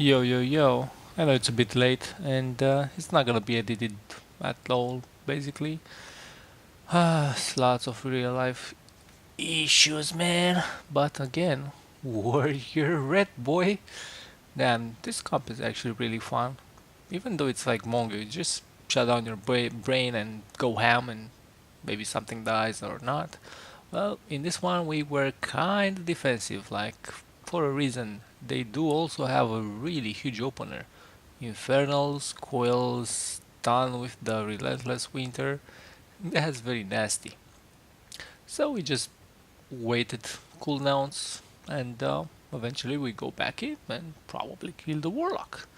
Yo, yo, yo. I know it's a bit late, and it's not gonna be edited at all, basically. Lots of real life issues, man. But again, Warrior Red Boy. Damn, this comp is actually really fun. Even though it's like Mongo, you just shut down your brain and go ham, and maybe something dies or not. Well, in this one, we were kind of defensive, like for a reason. They do also have a really huge opener. Infernals, coils, done with the relentless winter. That's very nasty. So we just waited cooldowns and eventually we go back in and probably kill the warlock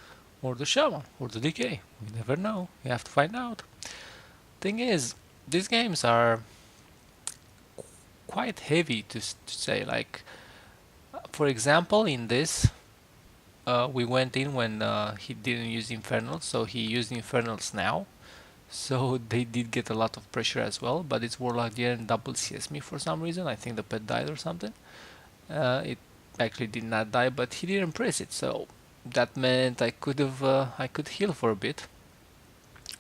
or the shaman or the DK. We never know. You have to find out. Thing is, these games are quite heavy to say. Like, for example, in this, we went in when he didn't use infernals, so he used infernals now. So they did get a lot of pressure as well, but its warlock didn't double CS me for some reason. I think the pet died or something. It actually did not die, but he didn't press it, so that meant I could heal for a bit.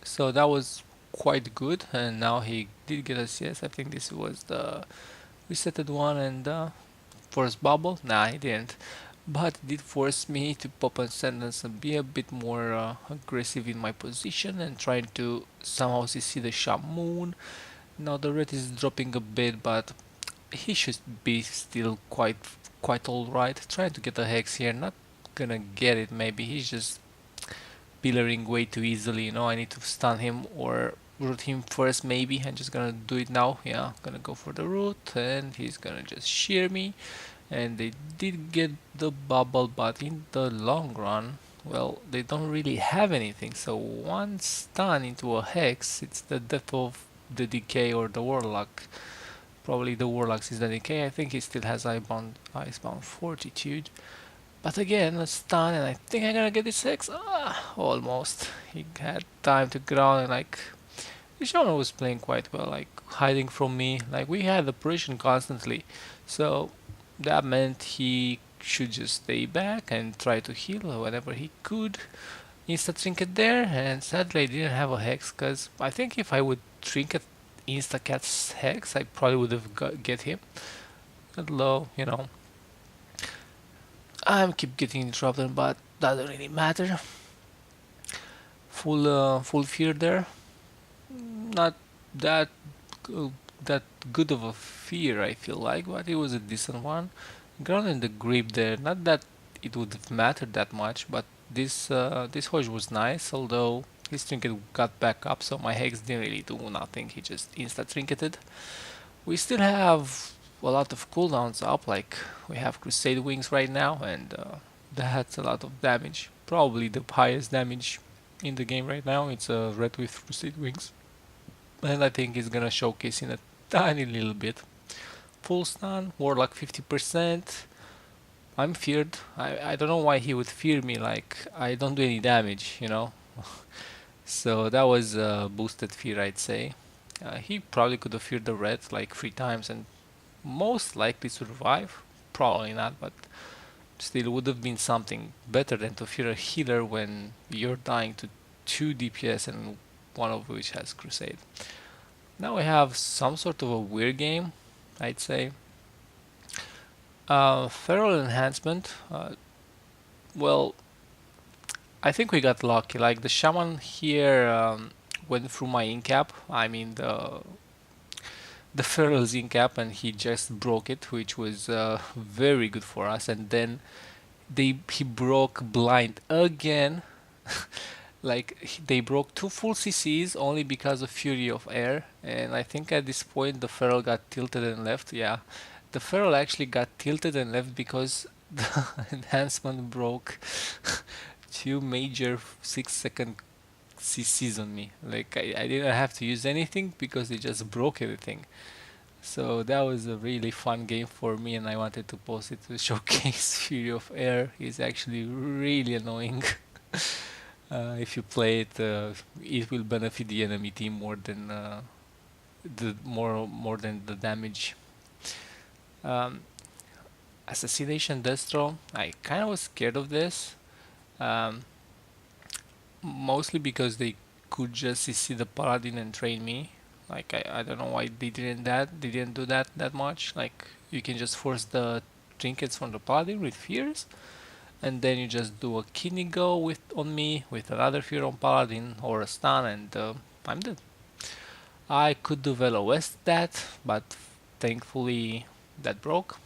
So that was quite good, and now he did get a CS. I think this was the resetted one and force bubble. Nah, he didn't. But it did force me to pop a sentence and be a bit more aggressive in my position and trying to somehow CC the shaman. Now the red is dropping a bit, but he should be still quite alright. Trying to get a hex here, not gonna get it maybe. He's just pillaring way too easily, you know. I need to stun him or root him first maybe. I'm just gonna do it now. Yeah, gonna go for the root and he's gonna just shear me. And they did get the bubble, but in the long run, well, they don't really have anything. So one stun into a hex, it's the death of the decay or the warlock. Probably the warlock is the decay. I think he still has icebound fortitude. But again, a stun, and I think I'm gonna get this hex. Almost. He had time to ground, and like Shaman was playing quite well, like hiding from me. Like we had oppression constantly, so that meant he should just stay back and try to heal whenever he could. Insta trinket there, and sadly I didn't have a hex because I think if I would trinket Instacat's hex, I probably would have get him. Although, you know, I keep getting interrupted, but doesn't really matter. Full fear there. Not that uh, that good of a fear, I feel like, but it was a decent one. Ground in the grip there. Not that it would have mattered that much, but this Hoj was nice. Although his trinket got back up, so my hex didn't really do nothing. He just insta trinketed. We still have a lot of cooldowns up. Like we have Crusade Wings right now, and that's a lot of damage. Probably the highest damage in the game right now. It's a red with Crusade Wings, and I think it's gonna showcase in a tiny little bit. Full stun, Warlock 50%. I'm feared. I don't know why he would fear me, like I don't do any damage, you know? So that was a boosted fear, I'd say. He probably could have feared the red like 3 times and most likely survive. Probably not, but still would have been something better than to fear a healer when you're dying to 2 DPS and one of which has Crusade. Now we have some sort of a weird game, I'd say. Feral enhancement. Well, I think we got lucky. Like the shaman here went through my incap. I mean the feral's incap, and he just broke it, which was very good for us. And then he broke blind again. Like they broke 2 full CCs only because of Fury of Air, and I think at this point the Feral got tilted and left. Yeah, the Feral actually got tilted and left because the enhancement broke 2 major 6 second CCs on me. Like I didn't have to use anything because they just broke everything. So that was a really fun game for me, and I wanted to post it to showcase Fury of Air. Is actually really annoying. If you play it, it will benefit the enemy team more than the damage. Um, Assassination Destro, I kind of was scared of this. Um, Mostly because they could just CC the paladin and train me. Like I don't know why they didn't do that much. Like you can just force the trinkets from the paladin with fears, and then you just do a kidney go with on me with another fear on paladin or a stun, and I'm dead. I could do Velo West that, but thankfully that broke.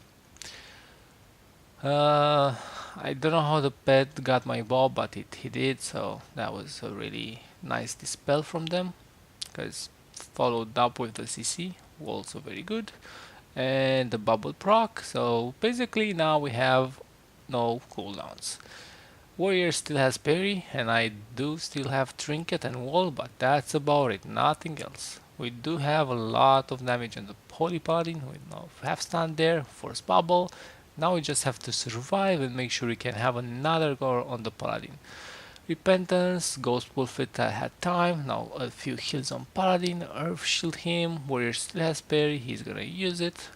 Uh, I don't know how the pet got my ball, but he did, so that was a really nice dispel from them, because followed up with the CC, also very good, and the bubble proc, so basically now we have no cooldowns. Warrior still has parry, and I do still have trinket and wall, but that's about it, nothing else. We do have a lot of damage on the Holy Paladin with no half stun there, force bubble. Now we just have to survive and make sure we can have another go on the Paladin. Repentance, Ghost Wolf it had time, now a few heals on Paladin, Earth Shield him, Warrior still has parry, he's gonna use it.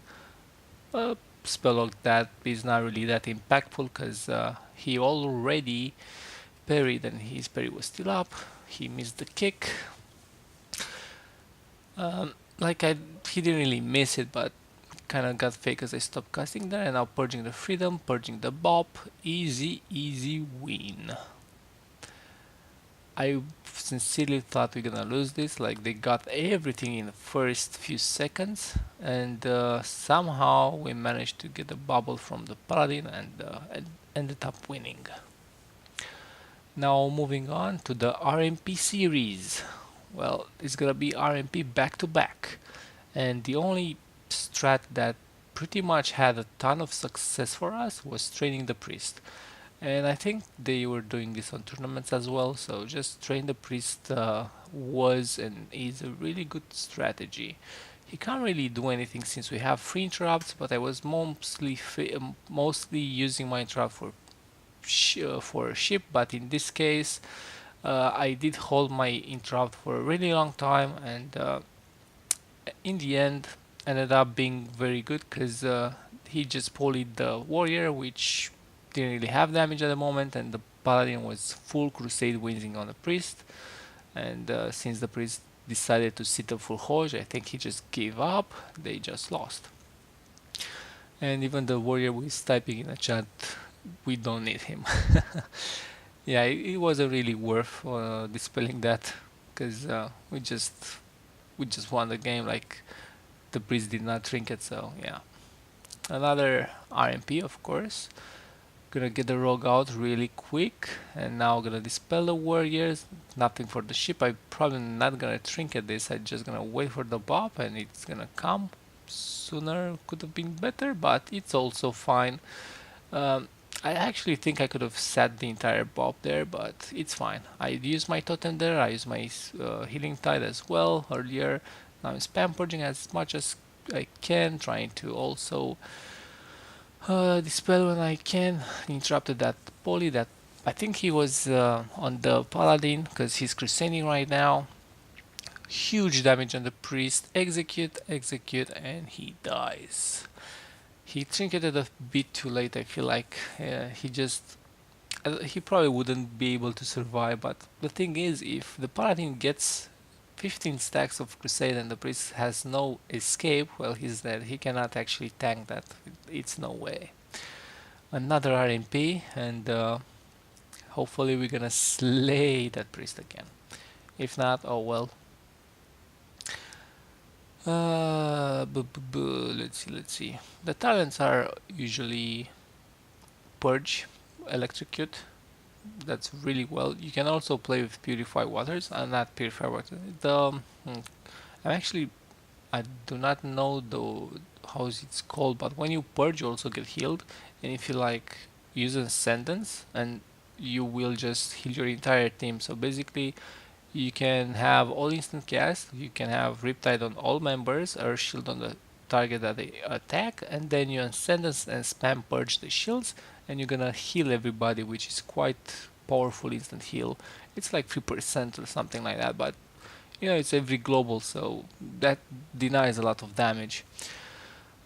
Spell lock that is not really that impactful because he already parried and his parry was still up. He missed the kick. Like he didn't really miss it, but kind of got fake as I stopped casting there. And now purging the freedom, purging the bop, easy win. I sincerely thought we're gonna lose this. Like they got everything in the first few seconds, and somehow we managed to get a bubble from the paladin and ended up winning. Now moving on to the RMP series. Well, it's gonna be RMP back to back, and the only strat that pretty much had a ton of success for us was training the priest. And I think they were doing this on tournaments as well, so just train the priest was and is a really good strategy. He can't really do anything since we have free interrupts, but I was mostly using my interrupt for ship, but in this case I did hold my interrupt for a really long time, and in the end ended up being very good because he just polyed the warrior, which didn't really have damage at the moment, and the paladin was full crusade winning on the priest. And since the priest decided to sit up for Hoj, I think he just gave up. They just lost. And even the warrior was typing in the chat, we don't need him. Yeah, it wasn't really worth dispelling that because we just won the game. Like the priest did not trinket, so yeah. Another RMP, of course. Gonna get the rogue out really quick, and now gonna dispel the warriors. Nothing for the ship. I probably not gonna trinket this. I just gonna wait for the bop, and it's gonna come sooner. Could have been better, but it's also fine. Um, I actually think I could have set the entire bob there, but it's fine. I used my totem there. I used my healing tide as well earlier. Now I'm spam purging as much as I can, trying to also dispel when I can. Interrupted that poly that I think he was on the paladin because he's crusading right now. Huge damage on the priest. Execute, and he dies. He trinketed a bit too late. I feel like he probably wouldn't be able to survive. But the thing is, if the paladin gets 15 stacks of crusade and the priest has no escape, well, he's dead. He cannot actually tank that. It's no way. Another RMP, and hopefully we're gonna slay that priest again. If not, oh well. Let's see. The talents are usually purge, electrocute. That's really well. You can also play with purify waters, and not purify water. I'm actually, I do not know how it's called, but when you purge, you also get healed. And if you like use a sentence, and you will just heal your entire team. So basically, you can have all instant cast, you can have Riptide on all members, or shield on the target that they attack, and then you sentence and spam purge the shields, and you're gonna heal everybody, which is quite powerful instant heal. It's like 3% or something like that, but it's every global, so that denies a lot of damage.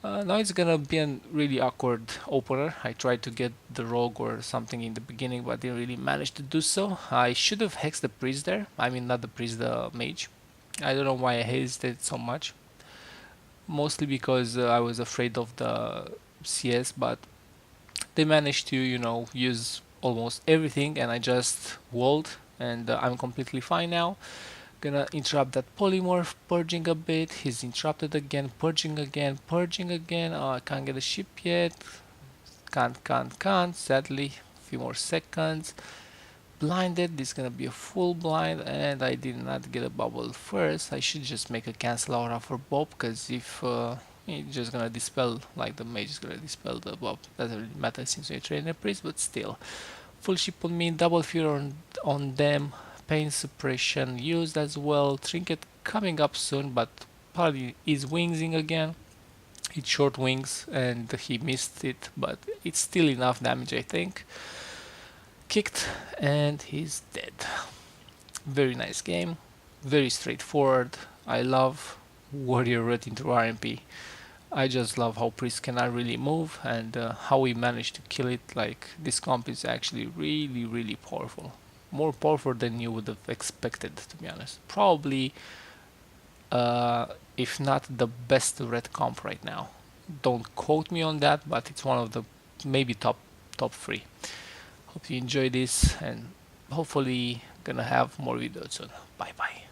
Now it's gonna be a really awkward opener. I tried to get the rogue or something in the beginning, but didn't really manage to do so. I should have hexed the priest there. I mean, not the priest, the mage. I don't know why I hesitated so much. Mostly because I was afraid of the CS, but they managed to, use almost everything, and I just walled, and I'm completely fine now. Gonna interrupt that polymorph, purging a bit. He's interrupted again, purging again, purging again. Oh, I can't get a ship yet. Can't. Sadly, a few more seconds. Blinded. This is gonna be a full blind, and I did not get a bubble first. I should just make a cancel aura for Bob, because if it's just gonna dispel, like the mage is gonna dispel the Bob. Doesn't really matter since we train a priest, but still. Full ship on me, double fear on them, pain suppression used as well, trinket coming up soon, but probably is wingsing again. It's short wings and he missed it, but it's still enough damage, I think. Kicked and he's dead. Very nice game, very straightforward. I love warrior route into RMP. I just love how Priest cannot really move and how we managed to kill it. Like, this comp is actually really, really powerful. More powerful than you would have expected, to be honest. Probably, if not the best red comp right now. Don't quote me on that, but it's one of the maybe top three. Hope you enjoy this, and hopefully gonna have more videos soon. Bye bye.